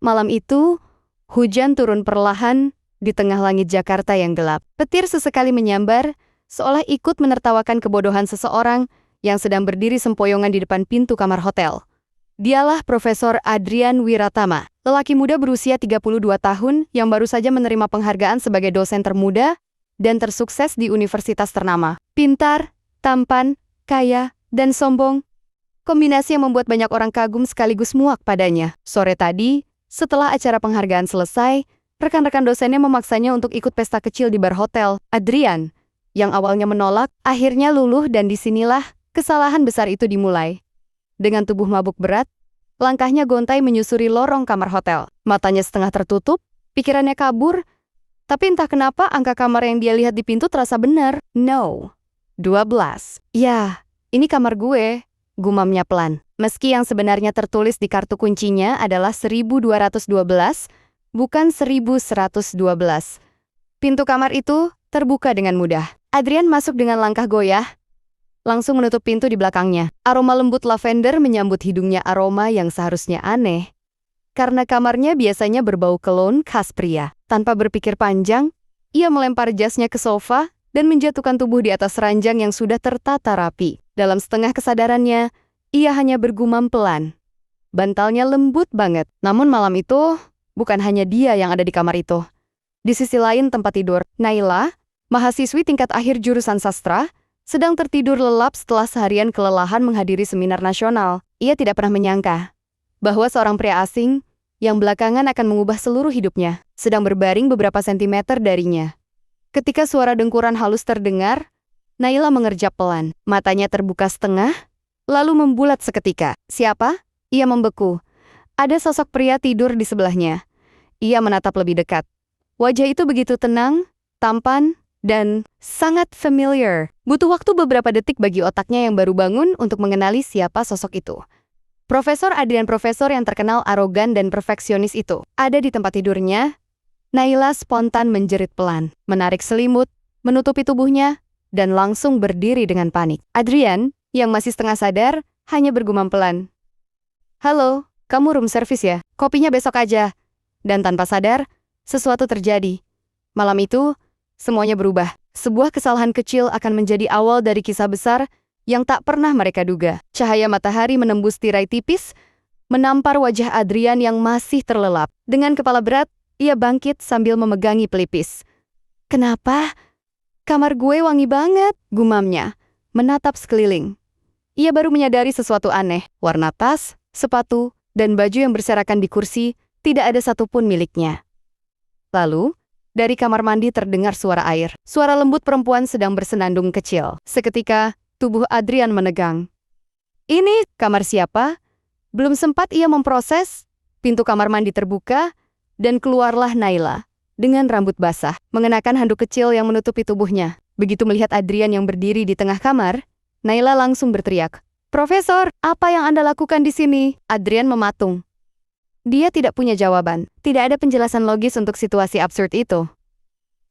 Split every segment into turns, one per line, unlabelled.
Malam itu, hujan turun perlahan di tengah langit Jakarta yang gelap. Petir sesekali menyambar, seolah ikut menertawakan kebodohan seseorang yang sedang berdiri sempoyongan di depan pintu kamar hotel. Dialah Profesor Adrian Wiratama, lelaki muda berusia 32 tahun yang baru saja menerima penghargaan sebagai dosen termuda dan tersukses di universitas ternama. Pintar, tampan, kaya, dan sombong. Kombinasi yang membuat banyak orang kagum sekaligus muak padanya. Sore tadi, setelah acara penghargaan selesai, rekan-rekan dosennya memaksanya untuk ikut pesta kecil di bar hotel. Adrian, yang awalnya menolak, akhirnya luluh dan disinilah kesalahan besar itu dimulai. Dengan tubuh mabuk berat, langkahnya gontai menyusuri lorong kamar hotel. Matanya setengah tertutup, pikirannya kabur, tapi entah kenapa angka kamar yang dia lihat di pintu terasa benar. No. 12. Ya, ini kamar gue, gumamnya pelan. Meski yang sebenarnya tertulis di kartu kuncinya adalah 1212, bukan 1112. Pintu kamar itu terbuka dengan mudah. Adrian masuk dengan langkah goyah, langsung menutup pintu di belakangnya. Aroma lembut lavender menyambut hidungnya, aroma yang seharusnya aneh, karena kamarnya biasanya berbau cologne khas pria. Tanpa berpikir panjang, ia melempar jasnya ke sofa dan menjatuhkan tubuh di atas ranjang yang sudah tertata rapi. Dalam setengah kesadarannya, ia hanya bergumam pelan. Bantalnya lembut banget. Namun malam itu, bukan hanya dia yang ada di kamar itu. Di sisi lain tempat tidur, Naila, mahasiswi tingkat akhir jurusan sastra, sedang tertidur lelap setelah seharian kelelahan menghadiri seminar nasional. Ia tidak pernah menyangka bahwa seorang pria asing yang belakangan akan mengubah seluruh hidupnya sedang berbaring beberapa sentimeter darinya. Ketika suara dengkuran halus terdengar, Naila mengerjap pelan. Matanya terbuka setengah, lalu membulat seketika. Siapa? Ia membeku. Ada sosok pria tidur di sebelahnya. Ia menatap lebih dekat. Wajah itu begitu tenang, tampan, dan sangat familiar. Butuh waktu beberapa detik bagi otaknya yang baru bangun untuk mengenali siapa sosok itu. Profesor Adrian, profesor yang terkenal arogan dan perfeksionis itu, ada di tempat tidurnya. Naila spontan menjerit pelan, menarik selimut, menutupi tubuhnya, dan langsung berdiri dengan panik. Adrian, yang masih setengah sadar, hanya bergumam pelan. Halo, kamu room service ya? Kopinya besok aja. Dan tanpa sadar, sesuatu terjadi. Malam itu, semuanya berubah. Sebuah kesalahan kecil akan menjadi awal dari kisah besar yang tak pernah mereka duga. Cahaya matahari menembus tirai tipis, menampar wajah Adrian yang masih terlelap. Dengan kepala berat, ia bangkit sambil memegangi pelipis. Kenapa? Kamar gue wangi banget, gumamnya, menatap sekeliling. Ia baru menyadari sesuatu aneh. Warna tas, sepatu, dan baju yang berserakan di kursi, tidak ada satupun miliknya. Lalu, dari kamar mandi terdengar suara air. Suara lembut perempuan sedang bersenandung kecil. Seketika, tubuh Adrian menegang. Ini kamar siapa? Belum sempat ia memproses, pintu kamar mandi terbuka, dan keluarlah Naila, dengan rambut basah, mengenakan handuk kecil yang menutupi tubuhnya. Begitu melihat Adrian yang berdiri di tengah kamar, Naila langsung berteriak. Profesor, apa yang Anda lakukan di sini? Adrian mematung. Dia tidak punya jawaban. Tidak ada penjelasan logis untuk situasi absurd itu.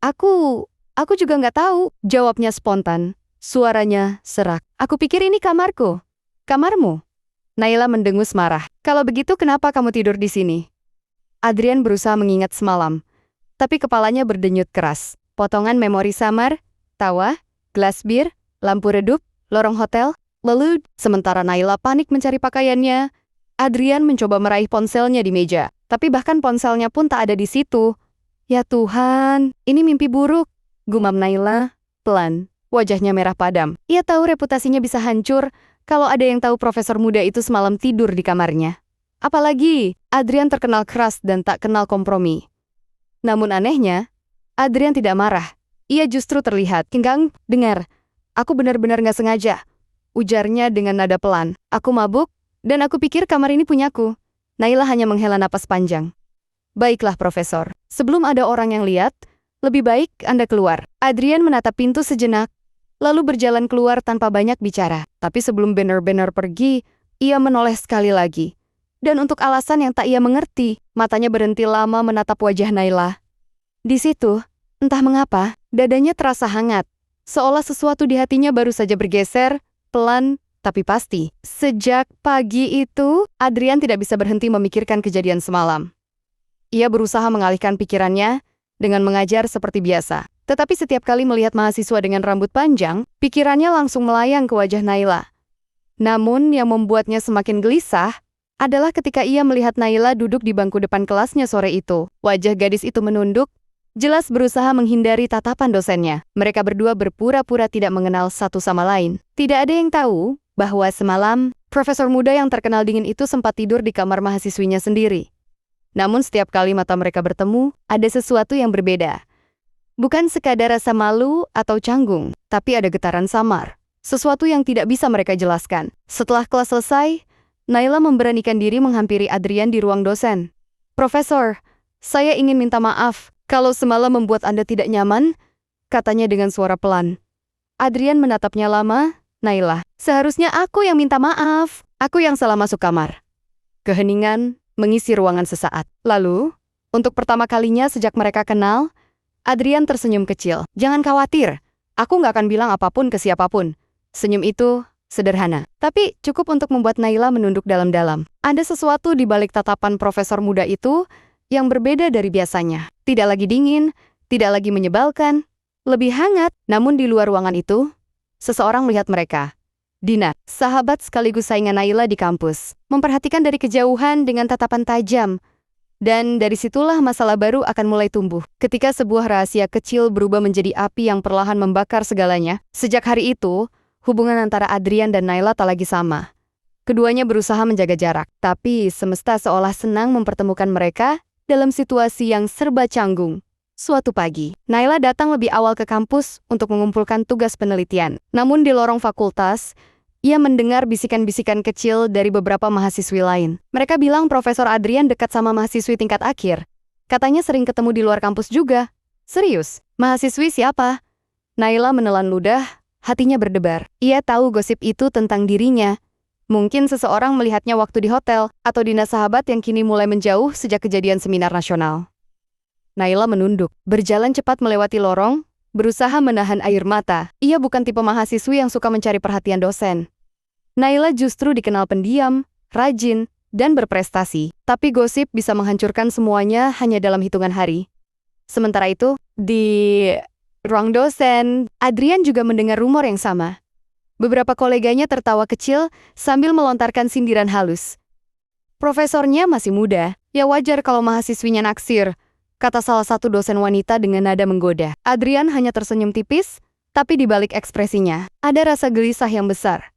Aku juga nggak tahu, jawabnya spontan. Suaranya serak. Aku pikir ini kamarku. Kamarmu? Naila mendengus marah. Kalau begitu kenapa kamu tidur di sini? Adrian berusaha mengingat semalam, tapi kepalanya berdenyut keras. Potongan memori samar, tawa, gelas bir, lampu redup, lorong hotel. Lalu, sementara Naila panik mencari pakaiannya, Adrian mencoba meraih ponselnya di meja, tapi bahkan ponselnya pun tak ada di situ. Ya Tuhan, ini mimpi buruk, gumam Naila, pelan. Wajahnya merah padam. Ia tahu reputasinya bisa hancur kalau ada yang tahu profesor muda itu semalam tidur di kamarnya. Apalagi, Adrian terkenal keras dan tak kenal kompromi. Namun anehnya, Adrian tidak marah. Ia justru terlihat, "Kenggang, dengar, aku benar-benar gak sengaja," ujarnya dengan nada pelan. "Aku mabuk, dan aku pikir kamar ini punyaku." Naila hanya menghela napas panjang. Baiklah profesor, sebelum ada orang yang lihat, lebih baik Anda keluar. Adrian menatap pintu sejenak, lalu berjalan keluar tanpa banyak bicara. Tapi sebelum benar-benar pergi, ia menoleh sekali lagi. Dan untuk alasan yang tak ia mengerti, matanya berhenti lama menatap wajah Naila. Di situ, entah mengapa, dadanya terasa hangat, seolah sesuatu di hatinya baru saja bergeser, pelan, tapi pasti. Sejak pagi itu, Adrian tidak bisa berhenti memikirkan kejadian semalam. Ia berusaha mengalihkan pikirannya dengan mengajar seperti biasa. Tetapi setiap kali melihat mahasiswa dengan rambut panjang, pikirannya langsung melayang ke wajah Naila. Namun yang membuatnya semakin gelisah adalah ketika ia melihat Naila duduk di bangku depan kelasnya sore itu. Wajah gadis itu menunduk, jelas berusaha menghindari tatapan dosennya. Mereka berdua berpura-pura tidak mengenal satu sama lain. Tidak ada yang tahu bahwa semalam, profesor muda yang terkenal dingin itu sempat tidur di kamar mahasiswinya sendiri. Namun setiap kali mata mereka bertemu, ada sesuatu yang berbeda. Bukan sekadar rasa malu atau canggung, tapi ada getaran samar. Sesuatu yang tidak bisa mereka jelaskan. Setelah kelas selesai, Naila memberanikan diri menghampiri Adrian di ruang dosen. "Profesor, saya ingin minta maaf kalau semalam membuat Anda tidak nyaman," katanya dengan suara pelan. Adrian menatapnya lama. "Naila, seharusnya aku yang minta maaf. Aku yang salah masuk kamar." Keheningan mengisi ruangan sesaat. Lalu, untuk pertama kalinya sejak mereka kenal, Adrian tersenyum kecil. "Jangan khawatir, aku nggak akan bilang apapun ke siapapun." Senyum itu sederhana, tapi cukup untuk membuat Naila menunduk dalam-dalam. Ada sesuatu di balik tatapan profesor muda itu yang berbeda dari biasanya. Tidak lagi dingin, tidak lagi menyebalkan, lebih hangat. Namun di luar ruangan itu, seseorang melihat mereka. Dina, sahabat sekaligus saingan Naila di kampus, memperhatikan dari kejauhan dengan tatapan tajam. Dan dari situlah masalah baru akan mulai tumbuh. Ketika sebuah rahasia kecil berubah menjadi api yang perlahan membakar segalanya. Sejak hari itu, hubungan antara Adrian dan Naila tak lagi sama. Keduanya berusaha menjaga jarak, tapi semesta seolah senang mempertemukan mereka dalam situasi yang serba canggung. Suatu pagi, Naila datang lebih awal ke kampus untuk mengumpulkan tugas penelitian. Namun di lorong fakultas, ia mendengar bisikan-bisikan kecil dari beberapa mahasiswi lain. Mereka bilang Profesor Adrian dekat sama mahasiswi tingkat akhir. Katanya sering ketemu di luar kampus juga. Serius? Mahasiswi siapa? Naila menelan ludah, hatinya berdebar. Ia tahu gosip itu tentang dirinya. Mungkin seseorang melihatnya waktu di hotel, atau dinas sahabat yang kini mulai menjauh sejak kejadian seminar nasional. Naila menunduk, berjalan cepat melewati lorong, berusaha menahan air mata. Ia bukan tipe mahasiswi yang suka mencari perhatian dosen. Naila justru dikenal pendiam, rajin, dan berprestasi. Tapi gosip bisa menghancurkan semuanya hanya dalam hitungan hari. Sementara itu, di ruang dosen, Adrian juga mendengar rumor yang sama. Beberapa koleganya tertawa kecil sambil melontarkan sindiran halus. "Profesornya masih muda, ya wajar kalau mahasiswinya naksir," kata salah satu dosen wanita dengan nada menggoda. Adrian hanya tersenyum tipis, tapi di balik ekspresinya, ada rasa gelisah yang besar.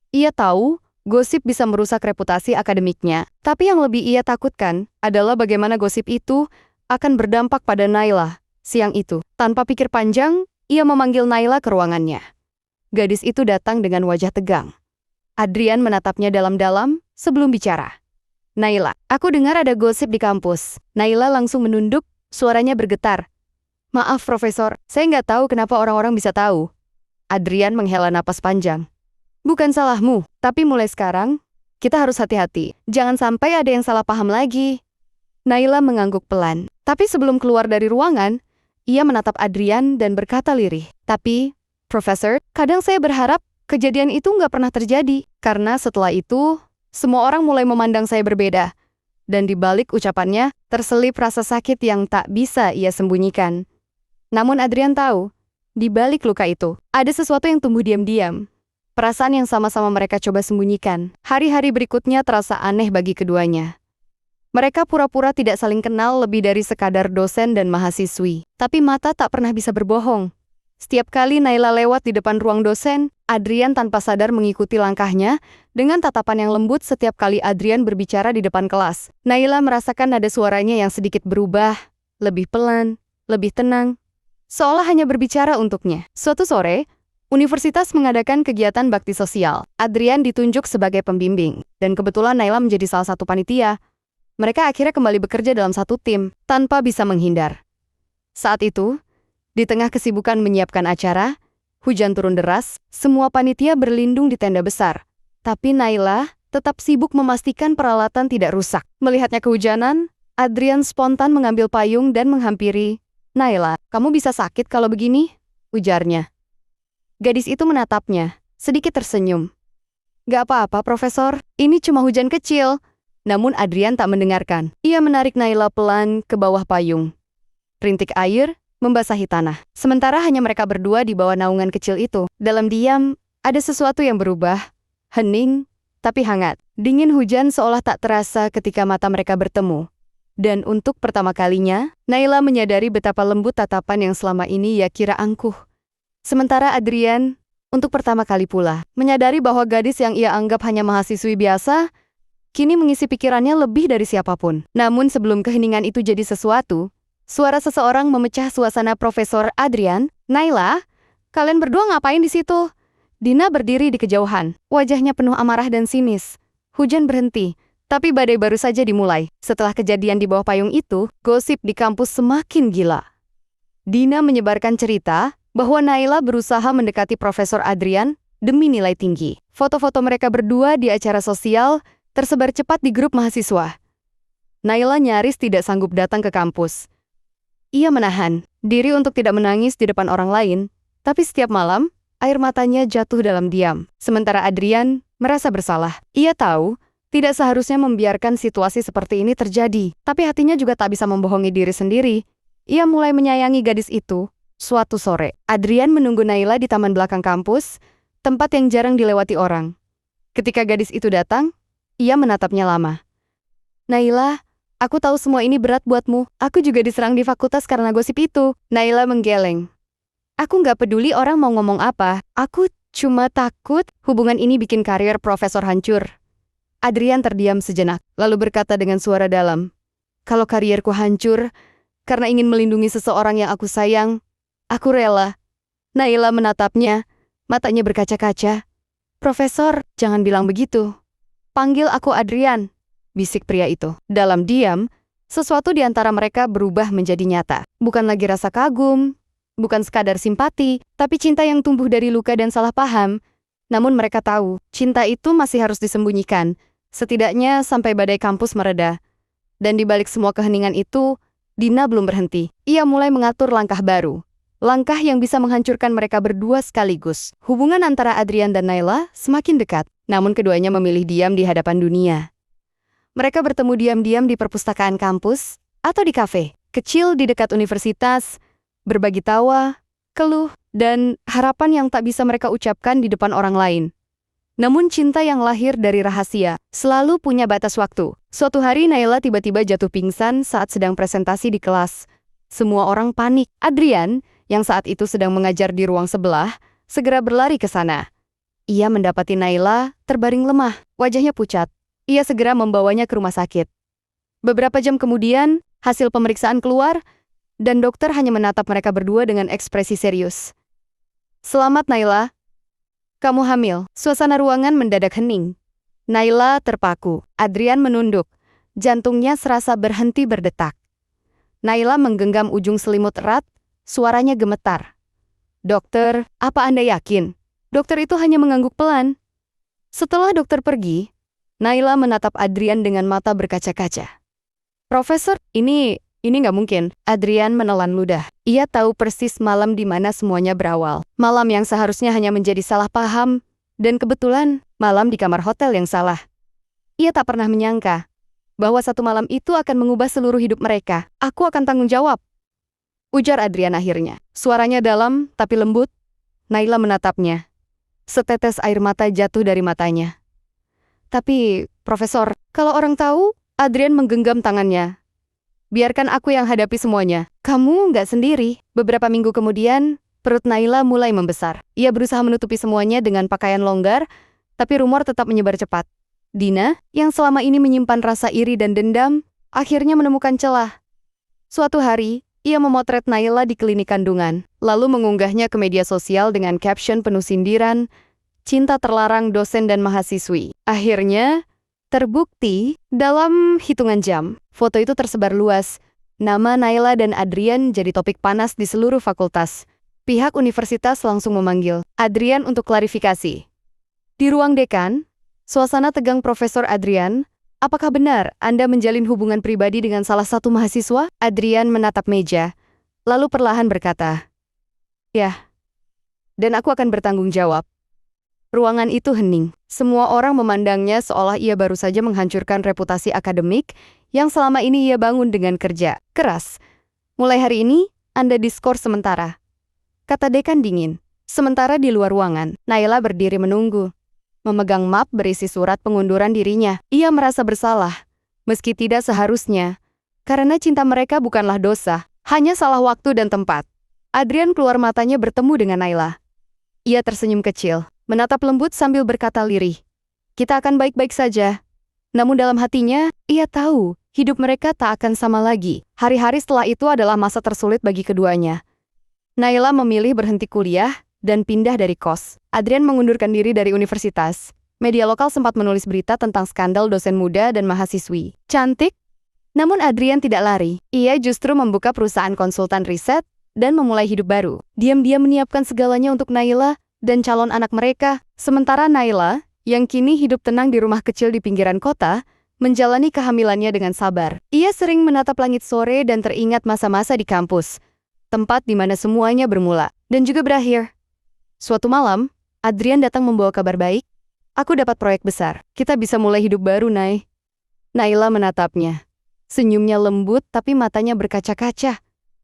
Ia tahu, gosip bisa merusak reputasi akademiknya. Tapi yang lebih ia takutkan adalah bagaimana gosip itu akan berdampak pada Naila. Siang itu, tanpa pikir panjang, ia memanggil Naila ke ruangannya. Gadis itu datang dengan wajah tegang. Adrian menatapnya dalam-dalam sebelum bicara. "Naila, aku dengar ada gosip di kampus." Naila langsung menunduk, suaranya bergetar. "Maaf, Profesor, saya nggak tahu kenapa orang-orang bisa tahu." Adrian menghela napas panjang. "Bukan salahmu, tapi mulai sekarang, kita harus hati-hati. Jangan sampai ada yang salah paham lagi." Naila mengangguk pelan. Tapi sebelum keluar dari ruangan, ia menatap Adrian dan berkata lirih. "Tapi, Profesor, kadang saya berharap kejadian itu nggak pernah terjadi. Karena setelah itu, semua orang mulai memandang saya berbeda." Dan di balik ucapannya, terselip rasa sakit yang tak bisa ia sembunyikan. Namun Adrian tahu, di balik luka itu, ada sesuatu yang tumbuh diam-diam. Perasaan yang sama-sama mereka coba sembunyikan. Hari-hari berikutnya terasa aneh bagi keduanya. Mereka pura-pura tidak saling kenal lebih dari sekadar dosen dan mahasiswi. Tapi mata tak pernah bisa berbohong. Setiap kali Naila lewat di depan ruang dosen, Adrian tanpa sadar mengikuti langkahnya dengan tatapan yang lembut setiap kali Adrian berbicara di depan kelas. Naila merasakan nada suaranya yang sedikit berubah, lebih pelan, lebih tenang, seolah hanya berbicara untuknya. Suatu sore, universitas mengadakan kegiatan bakti sosial. Adrian ditunjuk sebagai pembimbing, dan kebetulan Naila menjadi salah satu panitia. Mereka akhirnya kembali bekerja dalam satu tim, tanpa bisa menghindar. Saat itu, di tengah kesibukan menyiapkan acara, hujan turun deras, semua panitia berlindung di tenda besar. Tapi Naila tetap sibuk memastikan peralatan tidak rusak. Melihatnya kehujanan, Adrian spontan mengambil payung dan menghampiri. "Naila, kamu bisa sakit kalau begini?" ujarnya. Gadis itu menatapnya, sedikit tersenyum. "Gak apa-apa, Profesor. Ini cuma hujan kecil." Namun Adrian tak mendengarkan. Ia menarik Naila pelan ke bawah payung. Rintik air membasahi tanah. Sementara hanya mereka berdua di bawah naungan kecil itu. Dalam diam, ada sesuatu yang berubah. Hening, tapi hangat. Dingin hujan seolah tak terasa ketika mata mereka bertemu. Dan untuk pertama kalinya, Naila menyadari betapa lembut tatapan yang selama ini ia kira angkuh. Sementara Adrian, untuk pertama kali pula, menyadari bahwa gadis yang ia anggap hanya mahasiswi biasa, kini mengisi pikirannya lebih dari siapapun. Namun sebelum keheningan itu jadi sesuatu, suara seseorang memecah suasana Profesor Adrian. "Naila, kalian berdua ngapain di situ?" Dina berdiri di kejauhan, wajahnya penuh amarah dan sinis. Hujan berhenti, tapi badai baru saja dimulai. Setelah kejadian di bawah payung itu, gosip di kampus semakin gila. Dina menyebarkan cerita bahwa Naila berusaha mendekati Profesor Adrian demi nilai tinggi. Foto-foto mereka berdua di acara sosial tersebar cepat di grup mahasiswa. Naila nyaris tidak sanggup datang ke kampus. Ia menahan diri untuk tidak menangis di depan orang lain, tapi setiap malam, air matanya jatuh dalam diam. Sementara Adrian merasa bersalah. Ia tahu tidak seharusnya membiarkan situasi seperti ini terjadi, tapi hatinya juga tak bisa membohongi diri sendiri. Ia mulai menyayangi gadis itu. Suatu sore, Adrian menunggu Naila di taman belakang kampus, tempat yang jarang dilewati orang. Ketika gadis itu datang, ia menatapnya lama. "Naila, aku tahu semua ini berat buatmu. Aku juga diserang di fakultas karena gosip itu." Naila menggeleng. "Aku nggak peduli orang mau ngomong apa. Aku cuma takut hubungan ini bikin karier Profesor hancur." Adrian terdiam sejenak, lalu berkata dengan suara dalam, "Kalau karierku hancur karena ingin melindungi seseorang yang aku sayang, aku rela." Naila menatapnya, matanya berkaca-kaca. "Profesor, jangan bilang begitu. Panggil aku Adrian," bisik pria itu. Dalam diam, sesuatu di antara mereka berubah menjadi nyata. Bukan lagi rasa kagum, bukan sekadar simpati, tapi cinta yang tumbuh dari luka dan salah paham. Namun mereka tahu, cinta itu masih harus disembunyikan, setidaknya sampai badai kampus mereda. Dan di balik semua keheningan itu, Dina belum berhenti. Ia mulai mengatur langkah baru. Langkah yang bisa menghancurkan mereka berdua sekaligus. Hubungan antara Adrian dan Naila semakin dekat, namun keduanya memilih diam di hadapan dunia. Mereka bertemu diam-diam di perpustakaan kampus atau di kafe kecil di dekat universitas, berbagi tawa, keluh, dan harapan yang tak bisa mereka ucapkan di depan orang lain. Namun cinta yang lahir dari rahasia selalu punya batas waktu. Suatu hari Naila tiba-tiba jatuh pingsan saat sedang presentasi di kelas. Semua orang panik. Adrian, yang saat itu sedang mengajar di ruang sebelah, segera berlari ke sana. Ia mendapati Naila terbaring lemah, wajahnya pucat. Ia segera membawanya ke rumah sakit. Beberapa jam kemudian, hasil pemeriksaan keluar, dan dokter hanya menatap mereka berdua dengan ekspresi serius. "Selamat Naila, kamu hamil." Suasana ruangan mendadak hening. Naila terpaku. Adrian menunduk. Jantungnya serasa berhenti berdetak. Naila menggenggam ujung selimut erat, suaranya gemetar. "Dokter, apa Anda yakin?" Dokter itu hanya mengangguk pelan. Setelah dokter pergi, Naila menatap Adrian dengan mata berkaca-kaca. "Profesor, ini nggak mungkin." Adrian menelan ludah. Ia tahu persis malam di mana semuanya berawal. Malam yang seharusnya hanya menjadi salah paham, dan kebetulan malam di kamar hotel yang salah. Ia tak pernah menyangka bahwa satu malam itu akan mengubah seluruh hidup mereka. "Aku akan tanggung jawab," ujar Adrian akhirnya. Suaranya dalam tapi lembut. Naila menatapnya. Setetes air mata jatuh dari matanya. "Tapi, Profesor, kalau orang tahu..." Adrian menggenggam tangannya. "Biarkan aku yang hadapi semuanya. Kamu nggak sendiri." Beberapa minggu kemudian, perut Naila mulai membesar. Ia berusaha menutupi semuanya dengan pakaian longgar, tapi rumor tetap menyebar cepat. Dina, yang selama ini menyimpan rasa iri dan dendam, akhirnya menemukan celah. Suatu hari, ia memotret Naila di klinik kandungan, lalu mengunggahnya ke media sosial dengan caption penuh sindiran, "Cinta terlarang dosen dan mahasiswi." Akhirnya, terbukti dalam hitungan jam, foto itu tersebar luas. Nama Naila dan Adrian jadi topik panas di seluruh fakultas. Pihak universitas langsung memanggil Adrian untuk klarifikasi. Di ruang dekan, suasana tegang. "Profesor Adrian, apakah benar Anda menjalin hubungan pribadi dengan salah satu mahasiswa?" Adrian menatap meja, lalu perlahan berkata, "Ya, dan aku akan bertanggung jawab." Ruangan itu hening. Semua orang memandangnya seolah ia baru saja menghancurkan reputasi akademik yang selama ini ia bangun dengan kerja keras. Mulai hari ini, Anda diskors sementara, kata dekan dingin. Sementara di luar ruangan, Naila berdiri menunggu. Memegang map berisi surat pengunduran dirinya. Ia merasa bersalah, meski tidak seharusnya. Karena cinta mereka bukanlah dosa, hanya salah waktu dan tempat. Adrian keluar matanya bertemu dengan Naila. Ia tersenyum kecil, menatap lembut sambil berkata lirih. Kita akan baik-baik saja. Namun dalam hatinya, ia tahu hidup mereka tak akan sama lagi. Hari-hari setelah itu adalah masa tersulit bagi keduanya. Naila memilih berhenti kuliah dan pindah dari kos. Adrian mengundurkan diri dari universitas. Media lokal sempat menulis berita tentang skandal dosen muda dan mahasiswi cantik. Namun Adrian tidak lari. Ia justru membuka perusahaan konsultan riset dan memulai hidup baru. Diam-diam menyiapkan segalanya untuk Naila dan calon anak mereka. Sementara Naila, yang kini hidup tenang di rumah kecil di pinggiran kota, menjalani kehamilannya dengan sabar. Ia sering menatap langit sore dan teringat masa-masa di kampus, tempat di mana semuanya bermula dan juga berakhir. Suatu malam, Adrian datang membawa kabar baik. Aku dapat proyek besar. Kita bisa mulai hidup baru, Nay. Naila menatapnya. Senyumnya lembut tapi matanya berkaca-kaca.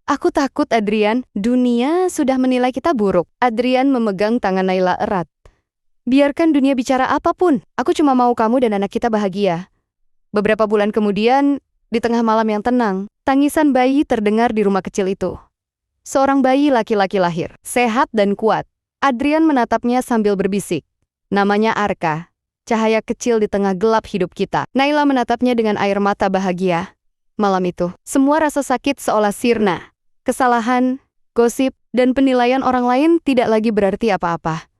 Aku takut, Adrian. Dunia sudah menilai kita buruk. Adrian memegang tangan Naila erat. Biarkan dunia bicara apapun. Aku cuma mau kamu dan anak kita bahagia. Beberapa bulan kemudian, di tengah malam yang tenang, tangisan bayi terdengar di rumah kecil itu. Seorang bayi laki-laki lahir, sehat dan kuat. Adrian menatapnya sambil berbisik. Namanya Arka. Cahaya kecil di tengah gelap hidup kita. Naila menatapnya dengan air mata bahagia. Malam itu, semua rasa sakit seolah sirna. Kesalahan, gosip, dan penilaian orang lain tidak lagi berarti apa-apa.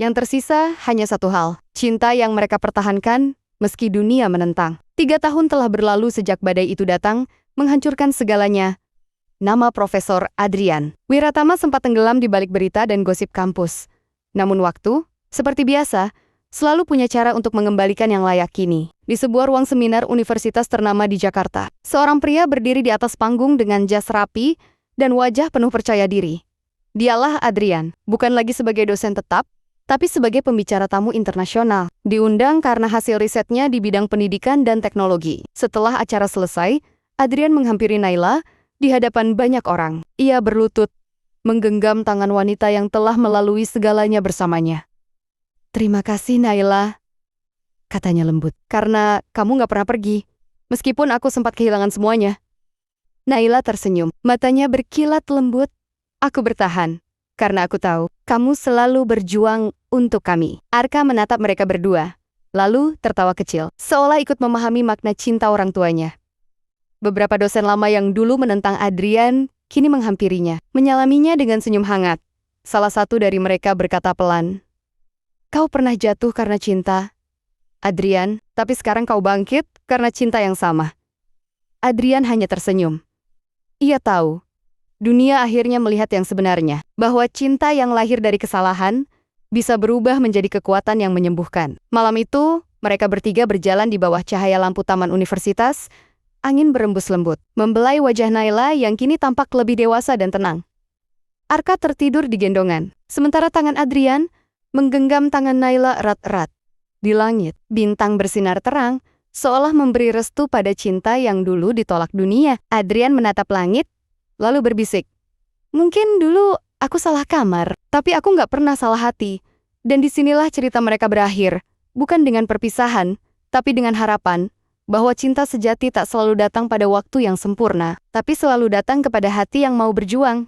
Yang tersisa hanya satu hal, cinta yang mereka pertahankan meski dunia menentang. 3 tahun telah berlalu sejak badai itu datang, menghancurkan segalanya. Nama Profesor Adrian Wiratama sempat tenggelam di balik berita dan gosip kampus. Namun waktu, seperti biasa, selalu punya cara untuk mengembalikan yang layak kini. Di sebuah ruang seminar universitas ternama di Jakarta, seorang pria berdiri di atas panggung dengan jas rapi dan wajah penuh percaya diri. Dialah Adrian, bukan lagi sebagai dosen tetap, tapi sebagai pembicara tamu internasional. Diundang karena hasil risetnya di bidang pendidikan dan teknologi. Setelah acara selesai, Adrian menghampiri Naila di hadapan banyak orang. Ia berlutut, menggenggam tangan wanita yang telah melalui segalanya bersamanya. Terima kasih, Naila, katanya lembut. Karena kamu gak pernah pergi, meskipun aku sempat kehilangan semuanya. Naila tersenyum, matanya berkilat lembut. Aku bertahan, karena aku tahu kamu selalu berjuang untuk kami. Arka menatap mereka berdua, lalu tertawa kecil, seolah ikut memahami makna cinta orang tuanya. Beberapa dosen lama yang dulu menentang Adrian, kini menghampirinya, menyalaminya dengan senyum hangat. Salah satu dari mereka berkata pelan, "Kau pernah jatuh karena cinta, Adrian, tapi sekarang kau bangkit karena cinta yang sama." Adrian hanya tersenyum. Ia tahu, dunia akhirnya melihat yang sebenarnya, bahwa cinta yang lahir dari kesalahan bisa berubah menjadi kekuatan yang menyembuhkan. Malam itu, mereka bertiga berjalan di bawah cahaya lampu taman universitas. Angin berembus lembut, membelai wajah Naila yang kini tampak lebih dewasa dan tenang. Arka tertidur di gendongan, sementara tangan Adrian menggenggam tangan Naila erat-erat. Di langit, bintang bersinar terang, seolah memberi restu pada cinta yang dulu ditolak dunia. Adrian menatap langit, lalu berbisik, "Mungkin dulu aku salah kamar, tapi aku nggak pernah salah hati." Dan disinilah cerita mereka berakhir, bukan dengan perpisahan, tapi dengan harapan, bahwa cinta sejati tak selalu datang pada waktu yang sempurna, tapi selalu datang kepada hati yang mau berjuang.